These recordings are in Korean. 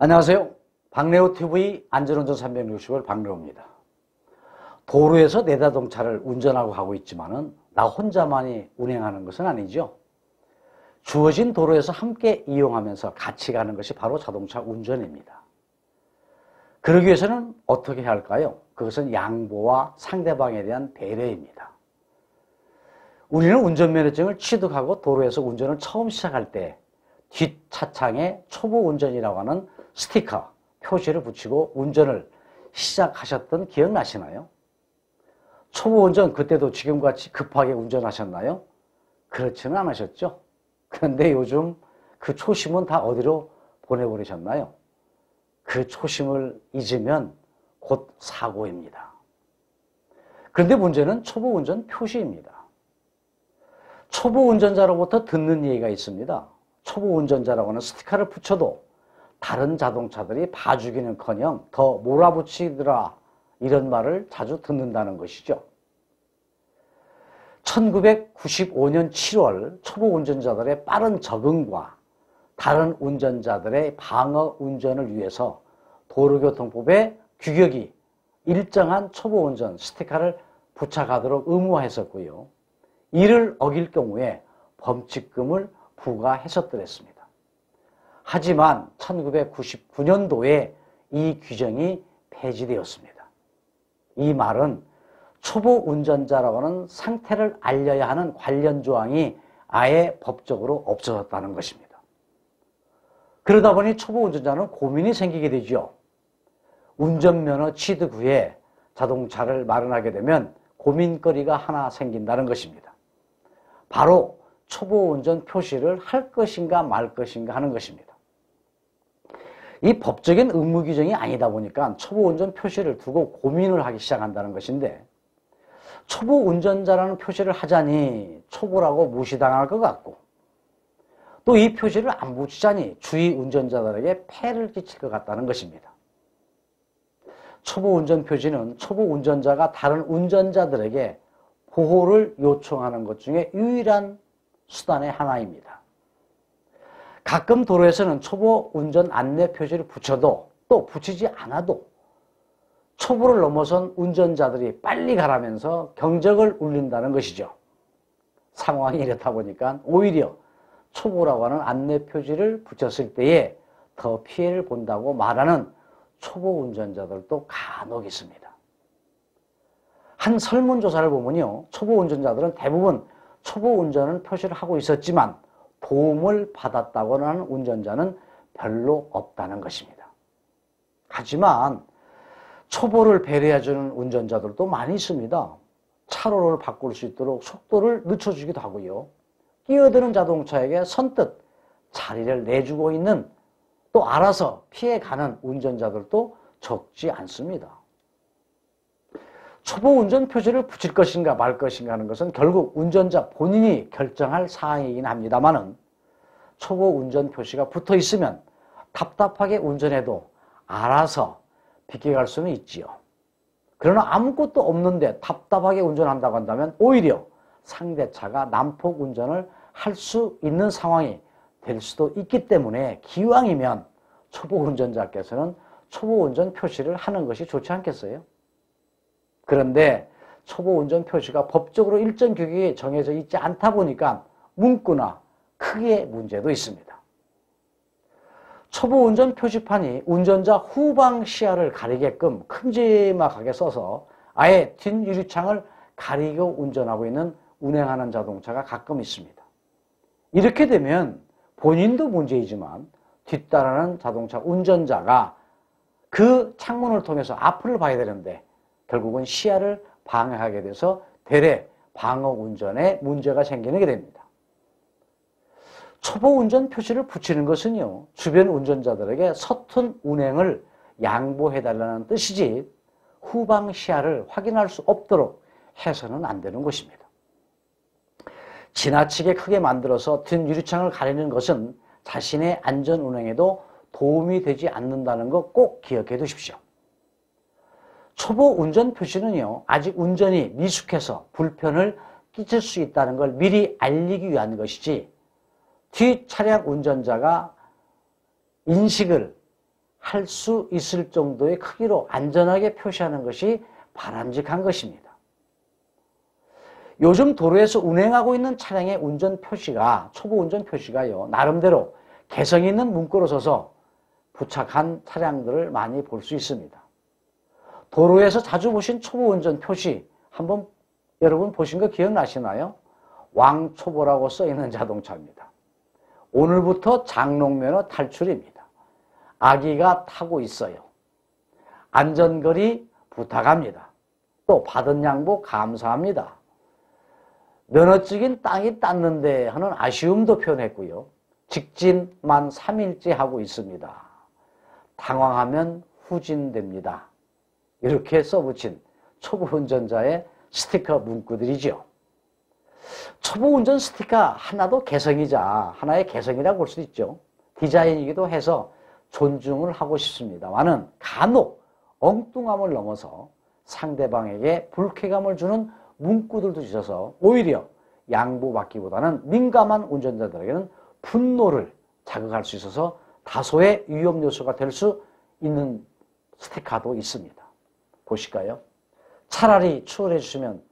안녕하세요. 박래호TV 안전운전 360을 박래호입니다. 도로에서 내 자동차를 운전하고 가고 있지만은 나 혼자만이 운행하는 것은 아니죠. 주어진 도로에서 함께 이용하면서 같이 가는 것이 바로 자동차 운전입니다. 그러기 위해서는 어떻게 해야 할까요? 그것은 양보와 상대방에 대한 배려입니다. 우리는 운전면허증을 취득하고 도로에서 운전을 처음 시작할 때 뒷차창에 초보운전이라고 하는 스티커, 표시를 붙이고 운전을 시작하셨던 기억나시나요? 초보운전 그때도 지금같이 급하게 운전하셨나요? 그렇지는 않으셨죠? 그런데 요즘 그 초심은 다 어디로 보내버리셨나요? 그 초심을 잊으면 곧 사고입니다. 그런데 문제는 초보운전 표시입니다. 초보운전자로부터 듣는 얘기가 있습니다. 초보운전자라고 하는 스티커를 붙여도 다른 자동차들이 봐주기는커녕 더 몰아붙이더라, 이런 말을 자주 듣는다는 것이죠. 1995년 7월 초보 운전자들의 빠른 적응과 다른 운전자들의 방어 운전을 위해서 도로교통법의 규격이 일정한 초보 운전 스티커를 부착하도록 의무화했었고요. 이를 어길 경우에 범칙금을 부과했었더랬습니다. 하지만 1999년도에 이 규정이 폐지되었습니다. 이 말은 초보 운전자라고 하는 상태를 알려야 하는 관련 조항이 아예 법적으로 없어졌다는 것입니다. 그러다 보니 초보 운전자는 고민이 생기게 되죠. 운전면허 취득 후에 자동차를 마련하게 되면 고민거리가 하나 생긴다는 것입니다. 바로 초보 운전 표시를 할 것인가 말 것인가 하는 것입니다. 이 법적인 의무 규정이 아니다 보니까 초보 운전 표시를 두고 고민을 하기 시작한다는 것인데, 초보 운전자라는 표시를 하자니 초보라고 무시당할 것 같고, 또 이 표시를 안 붙이자니 주위 운전자들에게 폐를 끼칠 것 같다는 것입니다. 초보 운전 표시는 초보 운전자가 다른 운전자들에게 보호를 요청하는 것 중에 유일한 수단의 하나입니다. 가끔 도로에서는 초보 운전 안내 표시를 붙여도 또 붙이지 않아도 초보를 넘어선 운전자들이 빨리 가라면서 경적을 울린다는 것이죠. 상황이 이렇다 보니까 오히려 초보라고 하는 안내 표시를 붙였을 때에 더 피해를 본다고 말하는 초보 운전자들도 간혹 있습니다. 한 설문조사를 보면요, 초보 운전자들은 대부분 초보 운전을 표시를 하고 있었지만 도움을 받았다고 하는 운전자는 별로 없다는 것입니다. 하지만 초보를 배려해주는 운전자들도 많이 있습니다. 차로를 바꿀 수 있도록 속도를 늦춰주기도 하고요. 끼어드는 자동차에게 선뜻 자리를 내주고 있는, 또 알아서 피해가는 운전자들도 적지 않습니다. 초보 운전 표시를 붙일 것인가 말 것인가 하는 것은 결국 운전자 본인이 결정할 사항이긴 합니다만은, 초보 운전 표시가 붙어 있으면 답답하게 운전해도 알아서 비켜갈 수는 있지요. 그러나 아무것도 없는데 답답하게 운전한다고 한다면 오히려 상대차가 난폭 운전을 할 수 있는 상황이 될 수도 있기 때문에 기왕이면 초보 운전자께서는 초보 운전 표시를 하는 것이 좋지 않겠어요? 그런데 초보 운전 표시가 법적으로 일정 규격이 정해져 있지 않다 보니까 문구나 크기의 문제도 있습니다. 초보 운전 표시판이 운전자 후방 시야를 가리게끔 큼지막하게 써서 아예 뒷유리창을 가리고 운전하고 있는 운행하는 자동차가 가끔 있습니다. 이렇게 되면 본인도 문제이지만 뒤따르는 자동차 운전자가 그 창문을 통해서 앞을 봐야 되는데 결국은 시야를 방해하게 돼서 대래 방어 운전에 문제가 생기게 됩니다. 초보 운전 표시를 붙이는 것은요, 주변 운전자들에게 서툰 운행을 양보해달라는 뜻이지 후방 시야를 확인할 수 없도록 해서는 안 되는 것입니다. 지나치게 크게 만들어서 뒷유리창을 가리는 것은 자신의 안전 운행에도 도움이 되지 않는다는 거 꼭 기억해 두십시오. 초보 운전 표시는요, 아직 운전이 미숙해서 불편을 끼칠 수 있다는 걸 미리 알리기 위한 것이지, 뒷 차량 운전자가 인식을 할 수 있을 정도의 크기로 안전하게 표시하는 것이 바람직한 것입니다. 요즘 도로에서 운행하고 있는 차량의 운전 표시가, 초보 운전 표시가요, 나름대로 개성 있는 문구로 써서 부착한 차량들을 많이 볼 수 있습니다. 도로에서 자주 보신 초보 운전 표시 한번 여러분 보신 거 기억나시나요? 왕초보라고 써 있는 자동차입니다. 오늘부터 장롱면허 탈출입니다. 아기가 타고 있어요. 안전거리 부탁합니다. 또 받은 양보 감사합니다. 면허증인 땅이 땄는데 하는 아쉬움도 표현했고요. 직진만 3일째 하고 있습니다. 당황하면 후진됩니다. 이렇게 써붙인 초보 운전자의 스티커 문구들이죠. 초보 운전 스티커 하나도 개성이자 하나의 개성이라고 볼 수 있죠. 디자인이기도 해서 존중을 하고 싶습니다만은 간혹 엉뚱함을 넘어서 상대방에게 불쾌감을 주는 문구들도 있어서 오히려 양보받기보다는 민감한 운전자들에게는 분노를 자극할 수 있어서 다소의 위험 요소가 될 수 있는 스티커도 있습니다. 보실까요? 차라리 추월해 주시면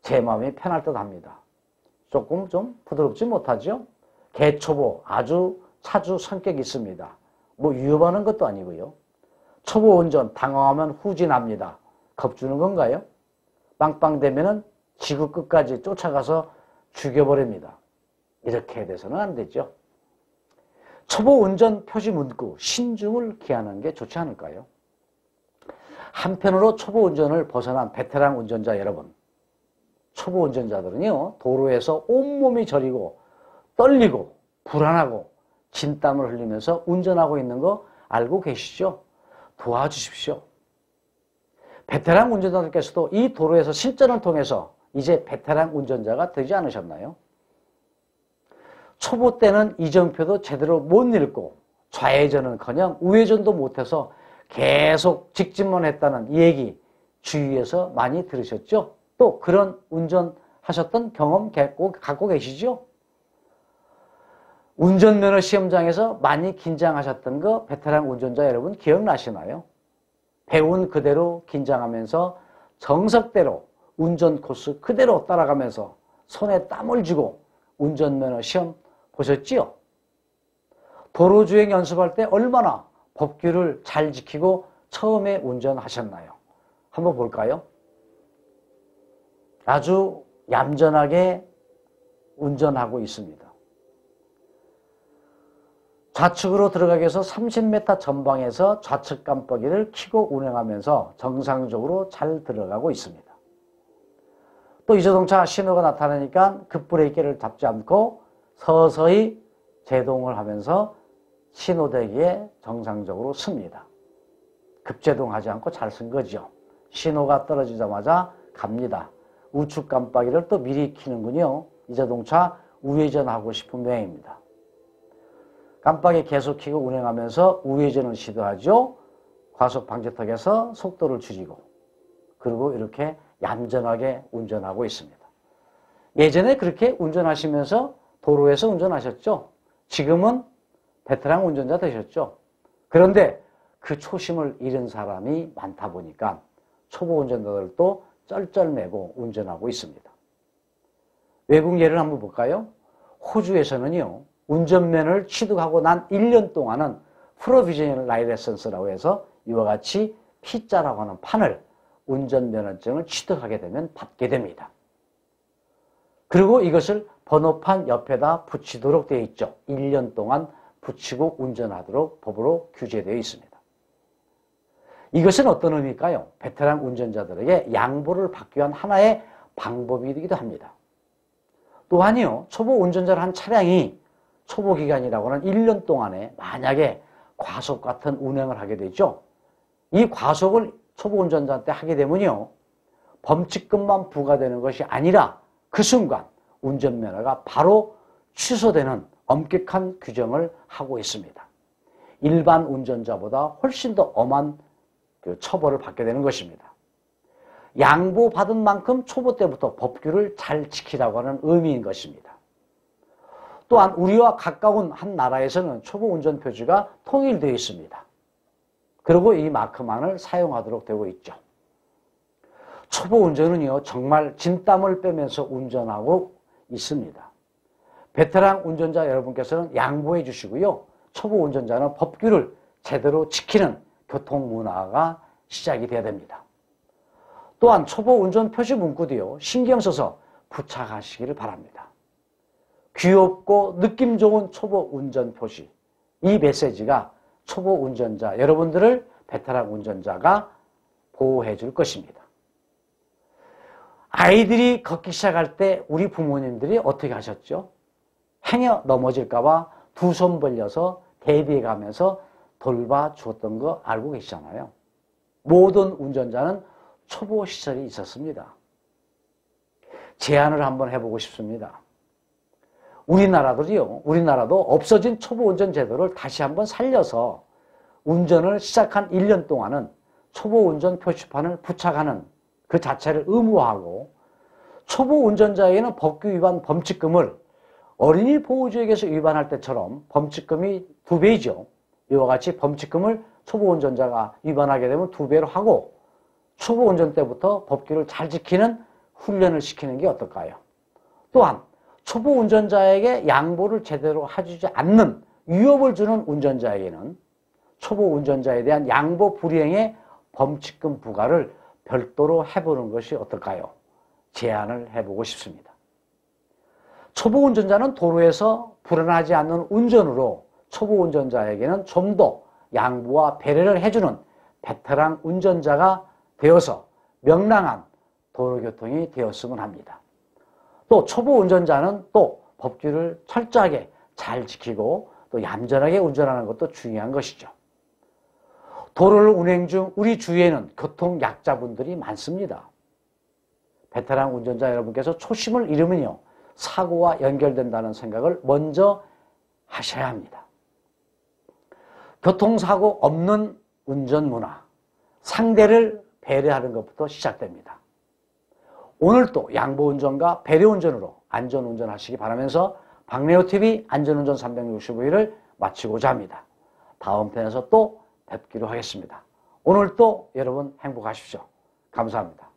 제 마음이 편할 듯 합니다. 조금 좀 부드럽지 못하죠? 개초보 아주 차주 성격이 있습니다. 뭐 위협하는 것도 아니고요. 초보 운전 당황하면 후진합니다. 겁주는 건가요? 빵빵대면은 지구 끝까지 쫓아가서 죽여버립니다. 이렇게 돼서는 안 되죠. 초보 운전 표시 문구 신중을 기하는 게 좋지 않을까요? 한편으로 초보 운전을 벗어난 베테랑 운전자 여러분, 초보 운전자들은요, 도로에서 온몸이 저리고 떨리고 불안하고 진땀을 흘리면서 운전하고 있는 거 알고 계시죠? 도와주십시오. 베테랑 운전자들께서도 이 도로에서 실전을 통해서 이제 베테랑 운전자가 되지 않으셨나요? 초보 때는 이정표도 제대로 못 읽고 좌회전은커녕 우회전도 못해서 계속 직진만 했다는 얘기 주위에서 많이 들으셨죠? 또 그런 운전하셨던 경험 갖고 계시죠? 운전면허 시험장에서 많이 긴장하셨던 거 베테랑 운전자 여러분 기억나시나요? 배운 그대로 긴장하면서 정석대로 운전 코스 그대로 따라가면서 손에 땀을 쥐고 운전면허 시험 보셨지요? 도로주행 연습할 때 얼마나 법규를 잘 지키고 처음에 운전하셨나요? 한번 볼까요? 아주 얌전하게 운전하고 있습니다. 좌측으로 들어가기 위해서 30m 전방에서 좌측 깜빡이를 켜고 운행하면서 정상적으로 잘 들어가고 있습니다. 또 이 자동차 신호가 나타나니까 급브레이크를 잡지 않고 서서히 제동을 하면서 신호대기에 정상적으로 씁니다. 급제동하지 않고 잘 쓴 거죠. 신호가 떨어지자마자 갑니다. 우측 깜빡이를 또 미리 켜는군요. 이 자동차 우회전하고 싶은 모양입니다. 깜빡이 계속 켜고 운행하면서 우회전을 시도하죠. 과속 방지턱에서 속도를 줄이고 그리고 이렇게 얌전하게 운전하고 있습니다. 예전에 그렇게 운전하시면서 도로에서 운전하셨죠? 지금은 베테랑 운전자 되셨죠? 그런데 그 초심을 잃은 사람이 많다 보니까 초보 운전자들도 쩔쩔매고 운전하고 있습니다. 외국 예를 한번 볼까요? 호주에서는요, 운전면허를 취득하고 난 1년 동안은 프로비저널 라이센스라고 해서 이와 같이 P자라고 하는 판을 운전면허증을 취득하게 되면 받게 됩니다. 그리고 이것을 번호판 옆에다 붙이도록 되어 있죠. 1년 동안 붙이고 운전하도록 법으로 규제되어 있습니다. 이것은 어떤 의미일까요? 베테랑 운전자들에게 양보를 받기 위한 하나의 방법이기도 합니다. 또한요, 초보 운전자를 한 차량이 초보 기간이라고는 1년 동안에 만약에 과속 같은 운행을 하게 되죠. 이 과속을 초보 운전자한테 하게 되면요, 범칙금만 부과되는 것이 아니라 그 순간 운전면허가 바로 취소되는 엄격한 규정을 하고 있습니다. 일반 운전자보다 훨씬 더 엄한 처벌을 받게 되는 것입니다. 양보받은 만큼 초보 때부터 법규를 잘 지키라고 하는 의미인 것입니다. 또한 우리와 가까운 한 나라에서는 초보 운전 표지가 통일되어 있습니다. 그리고 이 마크만을 사용하도록 되고 있죠. 초보 운전은요, 정말 진땀을 빼면서 운전하고 있습니다. 베테랑 운전자 여러분께서는 양보해 주시고요. 초보 운전자는 법규를 제대로 지키는 교통 문화가 시작이 돼야 됩니다. 또한 초보 운전 표시 문구도요, 신경 써서 부착하시기를 바랍니다. 귀엽고 느낌 좋은 초보 운전 표시. 이 메시지가 초보 운전자, 여러분들을 베테랑 운전자가 보호해 줄 것입니다. 아이들이 걷기 시작할 때 우리 부모님들이 어떻게 하셨죠? 행여 넘어질까봐 두 손 벌려서 대비해 가면서 돌봐 주었던 거 알고 계시잖아요. 모든 운전자는 초보 시절이 있었습니다. 제안을 한번 해보고 싶습니다. 우리나라도 없어진 초보 운전 제도를 다시 한번 살려서 운전을 시작한 1년 동안은 초보 운전 표시판을 부착하는 그 자체를 의무화하고 초보 운전자에게는 법규 위반 범칙금을 어린이 보호구역에서 위반할 때처럼 범칙금이 2배이죠. 이와 같이 범칙금을 초보 운전자가 위반하게 되면 2배로 하고 초보 운전 때부터 법규를 잘 지키는 훈련을 시키는 게 어떨까요? 또한 초보 운전자에게 양보를 제대로 해주지 않는 위협을 주는 운전자에게는 초보 운전자에 대한 양보 불이행의 범칙금 부과를 별도로 해보는 것이 어떨까요? 제안을 해보고 싶습니다. 초보 운전자는 도로에서 불안하지 않는 운전으로 초보 운전자에게는 좀 더 양보와 배려를 해주는 베테랑 운전자가 되어서 명랑한 도로교통이 되었으면 합니다. 또 초보 운전자는 또 법규를 철저하게 잘 지키고 또 얌전하게 운전하는 것도 중요한 것이죠. 도로를 운행 중 우리 주위에는 교통 약자분들이 많습니다. 베테랑 운전자 여러분께서 초심을 잃으면요, 사고와 연결된다는 생각을 먼저 하셔야 합니다. 교통사고 없는 운전 문화, 상대를 배려하는 것부터 시작됩니다. 오늘도 양보운전과 배려운전으로 안전운전 하시기 바라면서 박래호TV 안전운전 365일을 마치고자 합니다. 다음 편에서 또 뵙기로 하겠습니다. 오늘도 여러분 행복하십시오. 감사합니다.